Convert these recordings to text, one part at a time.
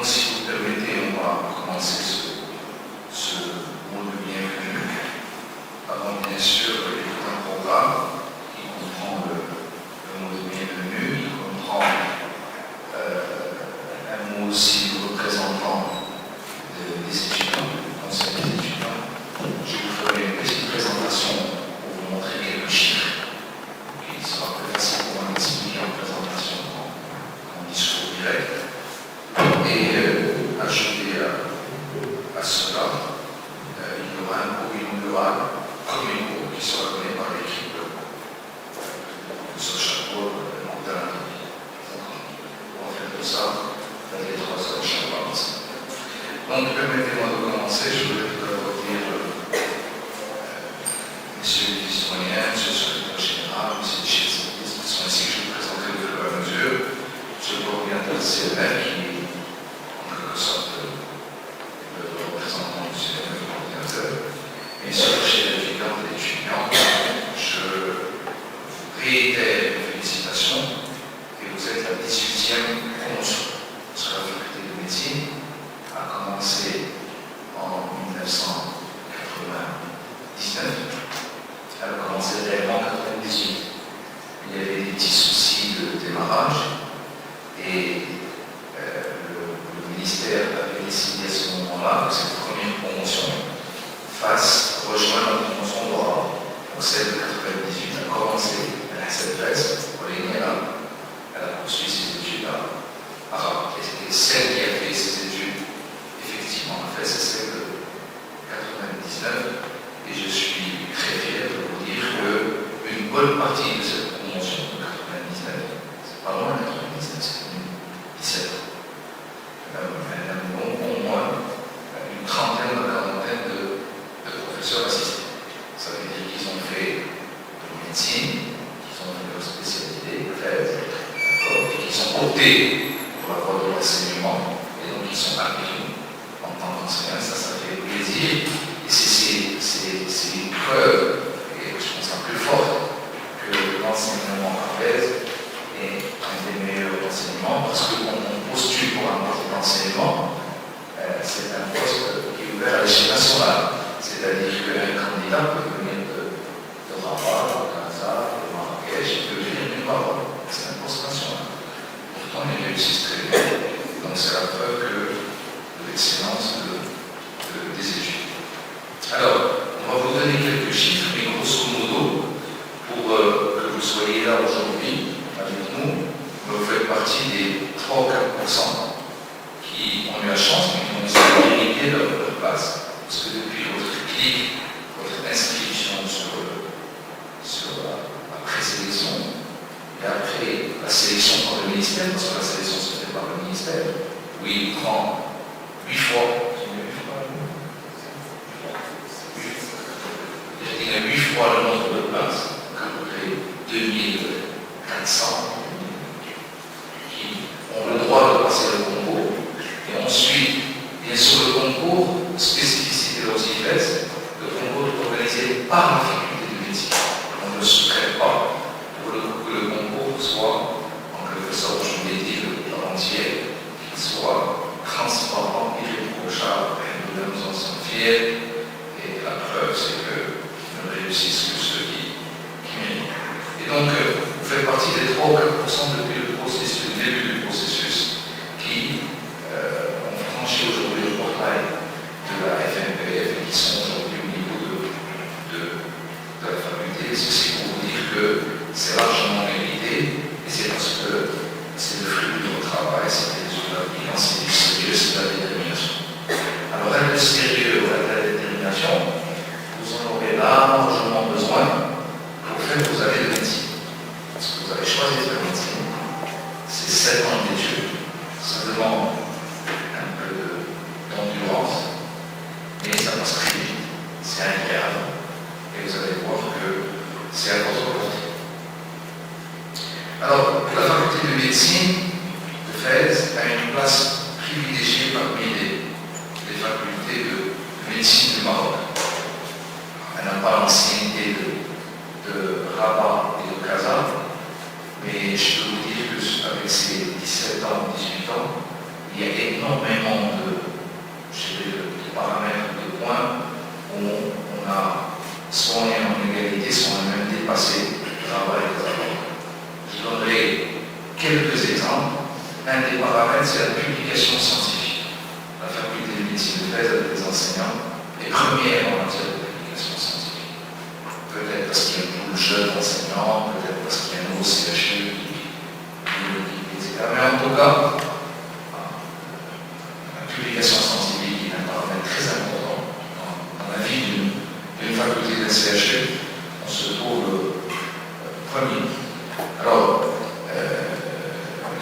Donc, si vous permettez, on va commencer ce mot de bienvenue. Avant, bien sûr, il y a tout un programme qui comprend le mot de bienvenue, qui comprend un mot aussi représentant des étudiants, du conseil des étudiants. Je vous ferai une petite présentation pour vous montrer quelques chiffres, qui sera plus facile pour moi d'expliquer en présentation qu'en discours direct. Et ajouter à cela, il y aura un cours inaugural, premier cours qui sera donné par l'équipe de ce chapeau de l'Anthropologie. En fait, de ça, les 3 heures, Inch'Allah. Donc, permettez-moi de commencer. Je voudrais tout d'abord dire, messieurs les historiens, monsieur le secrétaire général, monsieur le chef de service, qui sont ici, que je vous présenterai au fur et à mesure. Je vois bien le CNF qui en quelque sorte le représentant du CNF, le coordinateur. Et sur le chef d'étudiants et d'étudiants, je vous réitère mes félicitations et vous êtes la 18e promotion sur la faculté de médecine, a commencé en 1999. Elle a commencé réellement en 1998. Il y avait des petits soucis de démarrage et le ministère avait décidé à ce moment-là que cette première promotion fasse rejoindre la promotion d'Oran. Donc celle de 98 a commencé à cette thèse, elle a poursuivi ses études à Rabat. Et celle qui a fait ses études, effectivement, a fait, c'est celle de 99. Et je suis très fier de vous dire qu'une bonne partie de cette promotion de 99, c'est pas loin de 99, c'est 2017. Au moins une trentaine, une quarantaine de professeurs assistés. Ça veut dire qu'ils ont fait de médecine, qu'ils ont fait leur spécialité, et qu'ils ont opté pour la voie de l'enseignement, et donc ils sont accueillis en tant qu'enseignants. Ça fait plaisir. Et c'est une preuve, et je pense la plus forte, que l'enseignement français est un des meilleurs enseignements, parce qu'on postule pour un poste d'enseignement, c'est un poste qui est ouvert à l'échelle nationale. C'est-à-dire qu'un candidat peut venir de Rabat, de Gaza, de Marrakech, il peut venir du Maroc. C'est un poste national. Pourtant, il réussit très bien. Donc, c'est la preuve de l'excellence des études. Alors, on va vous donner quelques chiffres, mais grosso modo, pour que vous soyez là aujourd'hui avec nous, vous faites partie des 3 ou 4% qui ont eu la chance, mais qui ont essayé de mériter leur place. Parce que depuis votre clic, votre inscription sur la présélection, et après la sélection par le ministère, parce que la sélection se fait par le ministère, où il prend 8 fois. Il y a 8 fois le nombre de places, donc à peu près 2400 qui ont le droit de passer le concours. Et ensuite, bien sûr, le concours, spécificité de l'OCIFES, le concours est organisé par la faculté de médecine. On ne se crée pas pour que le concours soit, en quelque sorte, je l'ai dit entier, qu'il soit transparent, irréprochable, et nous en sommes fiers. Et la preuve, c'est que ne réussissent que ceux qui méritent. Et donc, vous faites partie des 3 ou 4% depuis le début du processus qui ont franchi aujourd'hui le portail de la FNPF et qui sont aujourd'hui au niveau de la faculté. Ceci pour vous dire que c'est largement mérité et c'est parce que c'est le fruit de notre travail, c'est des résultats brillants, c'est du sérieux, c'est de la détermination. Alors, avec le sérieux, avec la détermination, vous en aurez largement besoin pour faire vos années de médecine. Parce que vous avez choisi de faire médecine, c'est 7 ans d'études, ça demande un peu d'endurance, mais ça passe très vite, c'est agréable, et vous allez voir que c'est à votre portée. Alors, la faculté de médecine de Fès a une place privilégiée parmi les facultés de médecine du Maroc. Elle n'a pas l'ancienneté de Rabat et de Gaza, mais je peux vous dire qu'avec ses 17 ans, 18 ans, il il y a énormément de paramètres, de points où on a soit on est en égalité, soit on a même dépassé le travail des avocats. Je donnerai quelques exemples. Un des paramètres, c'est la publication scientifique. La faculté de médecine de Fès avec les enseignants est première en matière de publication scientifique. Peut-être parce qu'il y a beaucoup de jeunes enseignants, peut-être parce qu'il y a un nouveau CHU etc. Mais en tout cas, la publication scientifique est un paramètre très important dans la vie d'une faculté de CHU. On se trouve premier. Alors,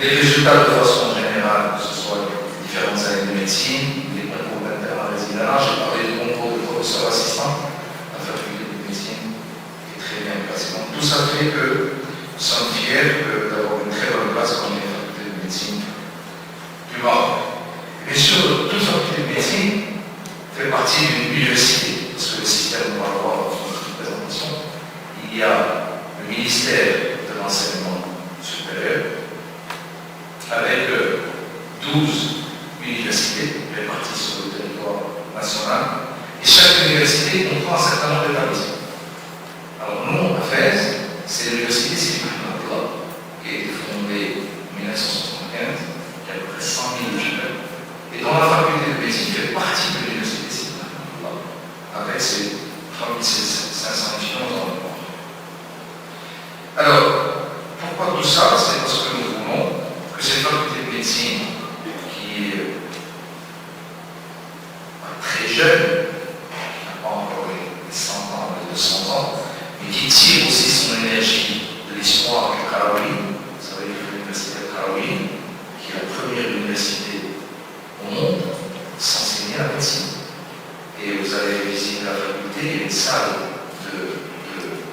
les résultats de façon générale, que ce soit les différentes années de médecine, les concours d'internat résident, j'ai parlé du concours de professeur assistant, la faculté de médecine est très bien placée. Donc tout ça fait que nous sommes fiers d'avoir une très bonne place comme les facultés de médecine du Maroc. Bien sûr, toute faculté de médecine fait partie d'une université, parce que le système, on va voir dans notre présentation, il y a le ministère de l'enseignement supérieur, avec 12 universités réparties sur le territoire national, et chaque université comprend un certain nombre d'établissements. Alors nous, à Fès, c'est l'université Sidi Mohamed qui a été fondée en 1975, qui a à peu près 100 000 jeunes, et dont la faculté de médecine fait partie de l'université Sidi Mohamed avec ses 3500 étudiants dans le monde. Alors, pourquoi tout ça? C'est parce que nous voulons que cette faculté de médecine, qui est très jeune, qui n'a pas encore les 100 ans, les 200 ans, mais qui tire aussi son énergie de l'histoire du Karawin. Vous savez que l'université de Karawin, qui est la première université au monde, s'enseignait la médecine. Et vous allez visiter la faculté, il y a une salle de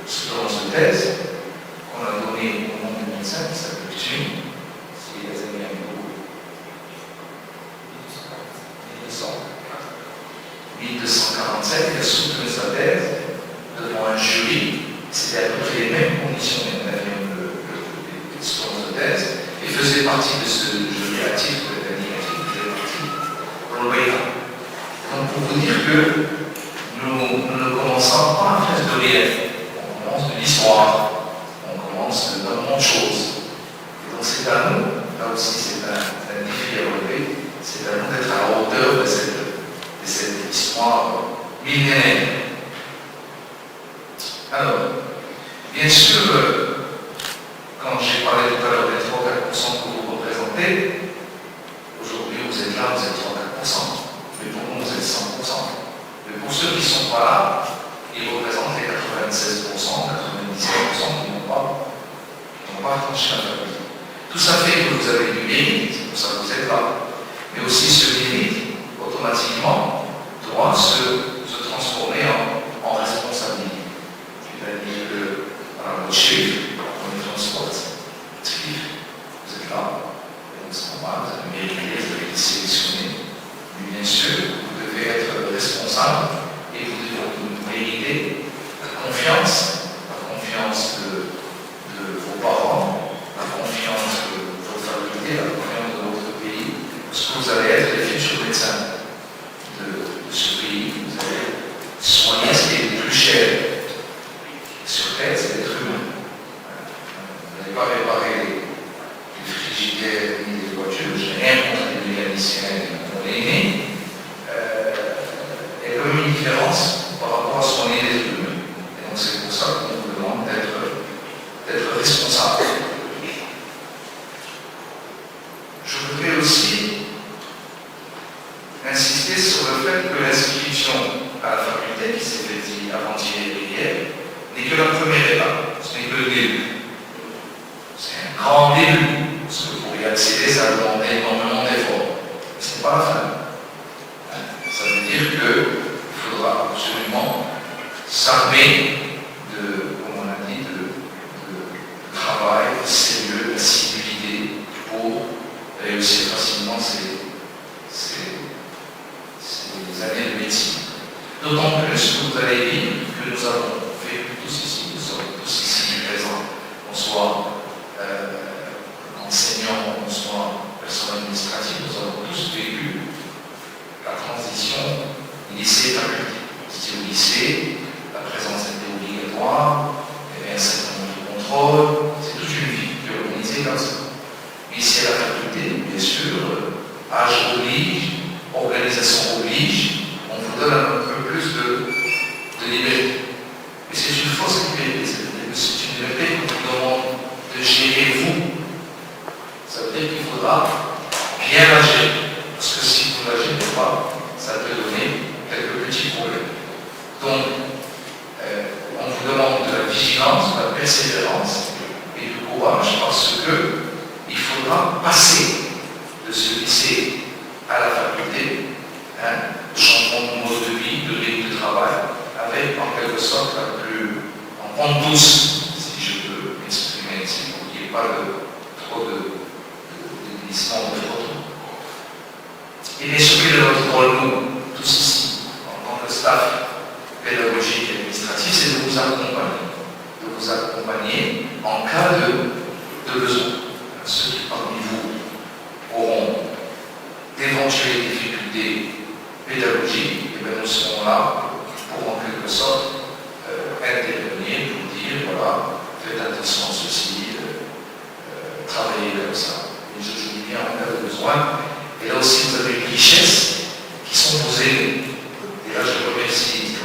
soutenance de thèse qu'on a donnée au nom du médecin qui s'appelle TUM. Si les amis avec vous, 1247, il a soutenu sa thèse devant un jury. C'était à peu près les mêmes conditions que de soutenance de thèse, et faisait partie de ce jury actif de la négative, faisait partie pour le Bayard. Donc pour vous dire que nous ne commençons pas à faire de rien, on commence de l'histoire, on commence de tellement de choses. Et donc c'est à nous, là aussi c'est un défi à relever, c'est à nous d'être à la hauteur de cette histoire millénaire. Alors, bien sûr, quand j'ai parlé tout à l'heure des 3-4% que vous représentez, aujourd'hui vous êtes là, vous êtes 3-4%. Mais pour nous, vous êtes 100%. Mais pour ceux qui ne sont pas là, ils représentent les 96%, 97% qui n'ont pas franchi la faculté. Tout ça fait que vous avez du mérite, c'est pour ça que vous êtes là. Mais aussi ce mérite, automatiquement, doit se transformer en responsabilité. C'est-à-dire que, voilà, votre chiffre, on est transport, vous êtes là, et donc c'est normal, vous avez mérité, vous avez été sélectionné. Mais bien sûr, vous devez être responsable et vous devez mériter la confiance de vos parents, la confiance de votre faculté, la confiance de votre pays, parce que vous allez être les futurs médecins de ce pays, vous allez soigner ce qui est le plus cher sur Terre, c'est l'être humain. Vous n'allez pas réparer les frigidaires ni les voitures, je n'ai rien contre les mécaniciens. Il y a comme une différence par rapport à soigner les humains. Et donc c'est pour ça qu'on vous demande d'être responsable. Je voudrais aussi insister sur le fait que l'inscription à la faculté, qui s'est faite avant-hier et hier, n'est que la première étape, ce n'est que le début. C'est un grand début, parce que pour y accéder, ça demande énormément d'efforts. Mais ce n'est pas la fin. Ça veut dire qu'il faudra absolument s'armer comme on a dit, de travail, de sérieux, d'assiduité pour réussir facilement ces années de médecine. D'autant plus que vous allez dire que nous avons vécu tous ici, nous sommes tous ici présents, qu'on soit enseignants, qu'on soit personnes administratives, nous avons tous bien sûr, âge oblige, organisation oblige, on vous donne un peu plus de liberté. Mais c'est une fausse liberté, c'est-à-dire que c'est une liberté qu'on vous demande de gérer vous. Ça veut dire qu'il faudra bien la gérer. Parce que si vous ne la gérez pas, ça peut donner quelques petits problèmes. Donc, on vous demande de la vigilance, de la persévérance et du courage parce que il faudra passer de ce lycée à la faculté, changement de mode de vie, de rythme de travail, avec en quelque sorte en pente douce, si je peux m'exprimer ici, pour qu'il n'y ait pas trop de glissement de photos. Et bien sûr, quel est notre rôle, nous, tous ici, en tant que staff pédagogique et administratif, c'est de vous accompagner en cas de besoin. Ceux qui parmi vous auront d'éventuelles difficultés pédagogiques, et bien nous serons là pour en quelque sorte intervenir, pour dire voilà, faites attention à ceci, travaillez comme ça. Et je dis bien en cas de besoin. Et là aussi vous avez une richesse qui sont posées. Et là je remercie,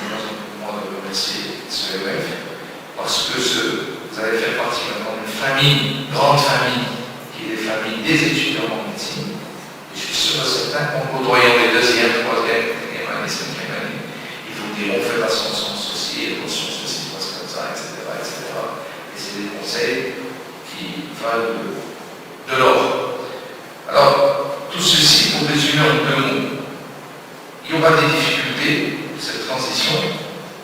moi de remercier ce EF, parce que vous allez faire partie maintenant d'une famille, grande famille, qui est des familles des étudiants en médecine. Et je suis sûr et certain qu'en côtoyant les deuxième, troisième, quatrième année, cinquième année, ils vous diront faites attention à ceci, attention à ceci, passe comme ça, etc., etc. Et c'est des conseils qui valent de l'or. Alors, tout ceci, pour résumer en 2 mots, il y aura des difficultés de cette transition,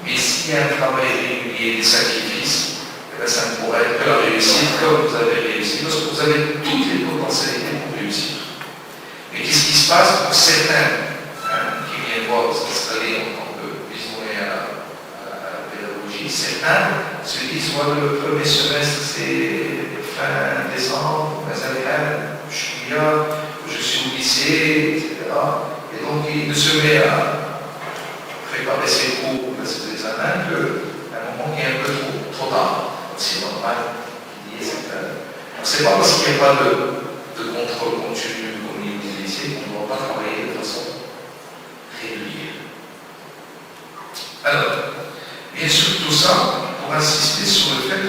mais s'il y a un travail régulier, des sacrifices, eh bien, ça ne pourra être que la réussite comme vous avez réussi, parce que vous avez toutes les potentialités pour réussir. Et qu'est-ce qui se passe pour certains qui viennent voir s'installer en tant que visionnaires à la pédagogie, certains se disent le premier semestre c'est fin décembre, je suis là, je suis au lycée, etc. Et donc il se met à préparer ses cours, ses examens, qu'à un moment qui est un peu trop tard. C'est normal qu'il y ait cette. C'est pas parce qu'il n'y a pas de contrôle continu au niveau du lycée qu'on ne doit pas travailler de façon régulière. Alors, bien sûr, tout ça pour insister sur le fait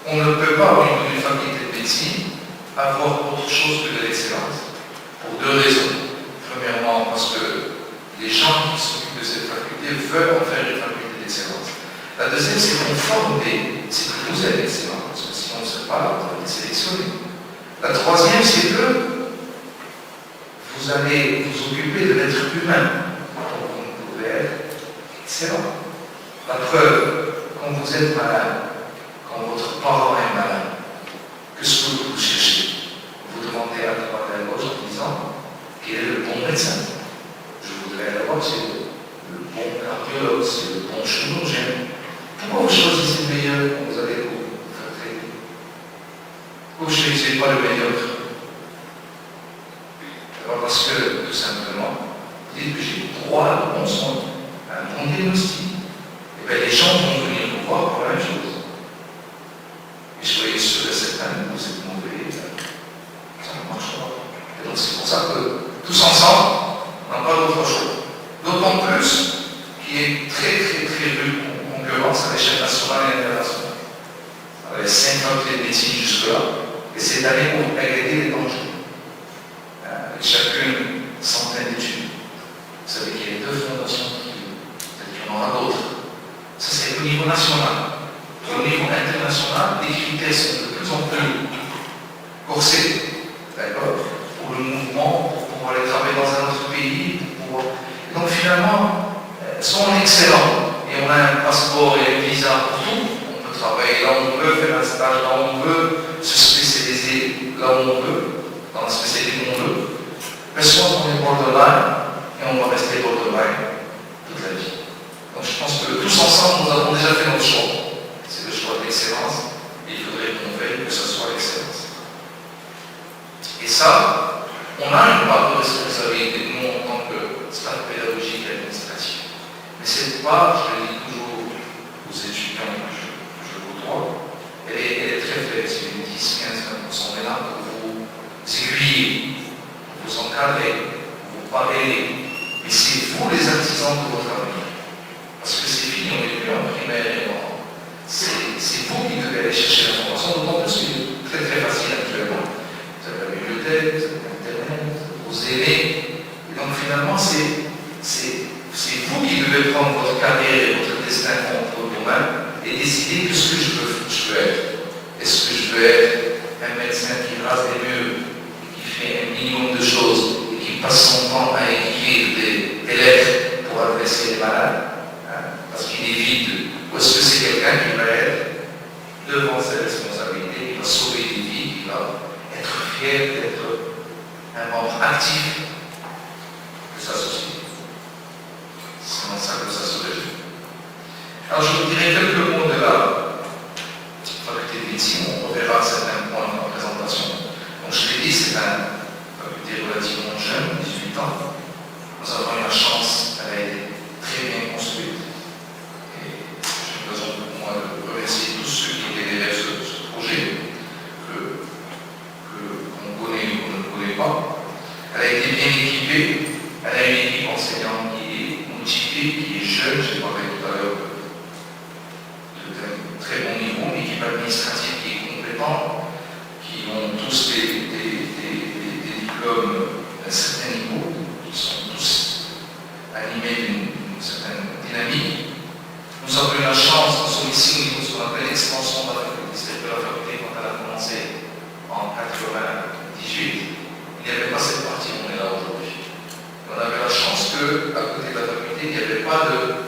qu'on ne peut pas, au niveau d'une faculté de médecine, avoir autre chose que de l'excellence. Pour 2 raisons. Premièrement, parce que les gens qui s'occupent de cette faculté veulent en faire une faculté d'excellence. La deuxième, c'est qu'on forme c'est que vous êtes excellent, parce que sinon on ne serait pas là, on va être sélectionné. La troisième, c'est que vous allez vous occuper de l'être humain. Donc vous pouvez être excellent. La preuve, quand vous êtes malade, quand votre parent est malade, qu'est-ce que vous cherchez? Vous demandez à droite et à gauche en disant quel est le bon médecin. Je voudrais d'abord, c'est le bon cardiologue, c'est le bon chirurgien. Pourquoi vous choisissez le meilleur quand vous allez vous faire traiter? Pourquoi vous ne choisissez pas le meilleur? Alors parce que, tout simplement, vous dites que j'ai droit à de bons soins, à un bon diagnostic. Et bien les gens vont venir vous voir pour la même chose. Et soyez sûr et certain que vous êtes mauvais, ça ne marche pas. Et donc c'est pour ça que, tous ensemble, on n'a pas d'autre choix. D'autant plus qu'il est très rude concurrence à l'échelle nationale et internationale. Avec 5 facultés de médecine jusque-là, et cette année, on va aider les dangers. Avec chacune centaine d'études. Vous savez qu'il y a 2 fondations privées. Peut-être qu'il y en aura d'autres. Ça, c'est au niveau national. Et au niveau international, les critères sont de plus en plus corsés. D'accord? Pour le mouvement, pour pouvoir aller travailler dans un autre pays, pour pouvoir. Et donc finalement, soit on est excellent et on a un passeport et un visa pour tout, on peut travailler là où on veut, faire un stage là où on veut, se spécialiser là où on veut, dans la spécialité où on veut. Mais soit on est borderline et on va rester borderline toute la vie. Donc je pense que tous ensemble, nous avons déjà fait notre choix. C'est le choix de l'excellence et il faudrait qu'on veille que ce soit l'excellence. Et ça, on a une part de responsabilité, nous, en tant que staff pédagogique et administratif. Mais cette part, je le dis toujours aux étudiants que je côtoie, elle est très faible, c'est 10, 15, 20%. On est là pour vous aiguiller, tablettes, vous avez Internet, vous aimez. Et donc finalement, c'est vous qui devez prendre votre carrière et votre destin contre vous-même et décider de ce que je veux être. Est-ce que je veux être un médecin qui rase les murs, qui fait un minimum de choses et qui passe son temps à écrire des lettres pour adresser les malades, parce qu'il est vide, ou est-ce que c'est quelqu'un qui va être devant ses responsabilités, qui va sauver des vies, qui va être fier d'être un membre actif de sa société? C'est dans ça que ça se résume. Alors je vous dirai quelques mots de la faculté de médecine. On reverra certains points dans la présentation. Donc je l'ai dit, c'est une faculté relativement jeune, 18 ans. Nous avons eu la chance, elle a été très bien construite. Et j'ai besoin pour moi de remercier tous ceux qui étaient derrière ce projet, qu'on connaît ou qu'on ne connaît pas. Elle a été bien équipée, elle a une équipe enseignante qui est motivée, qui est jeune, j'ai parlé tout à l'heure d'un très bon niveau, une équipe administrative qui est compétente, qui ont tous des diplômes d'un certain niveau, qui sont tous animés d'une certaine dynamique. Nous avons eu la chance, nous sommes ici au niveau de ce qu'on appelle l'extension de la faculté. C'est-à-dire que la faculté, quand elle a commencé en 98, il n'y avait pas cette partie où on est là aujourd'hui. On avait la chance qu'à côté de la faculté, il n'y avait pas de.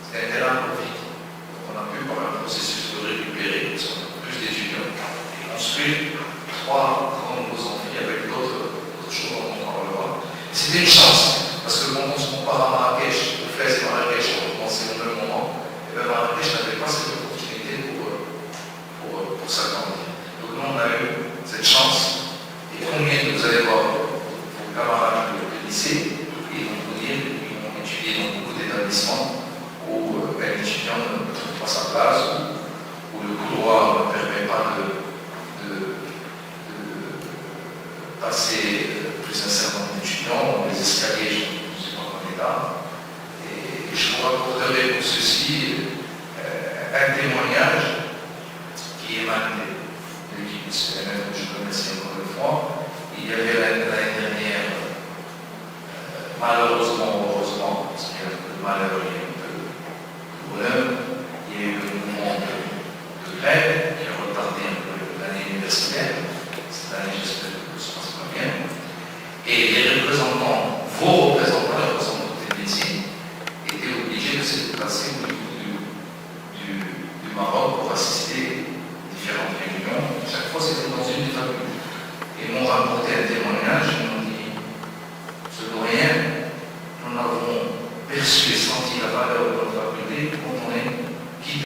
C'était un terrain pour vite. Donc on a pu, par un processus de récupérer, parce qu'on a plus d'étudiants, et construire 3 grandes amphis avec d'autres choses dont on parlera. C'était une chance, parce que quand on se compare à Marrakech, au Fès et Marrakech, on commençait au même moment, et bien Marrakech n'avait pas cette opportunité pour s'agrandir. Donc nous, on a eu cette chance, et combien de vous allez voir vos camarades de lycée, et vont vous dire qu'ils ont étudié dans beaucoup d'établissements où un étudiant ne trouve pas sa place, où le couloir ne permet pas de passer plus un certain nombre d'étudiants, les escaliers, je ne sais pas en état. Et je vous rapporterai pour ceci un témoignage qui émane de l'équipe du CNF, que je remercie encore une fois,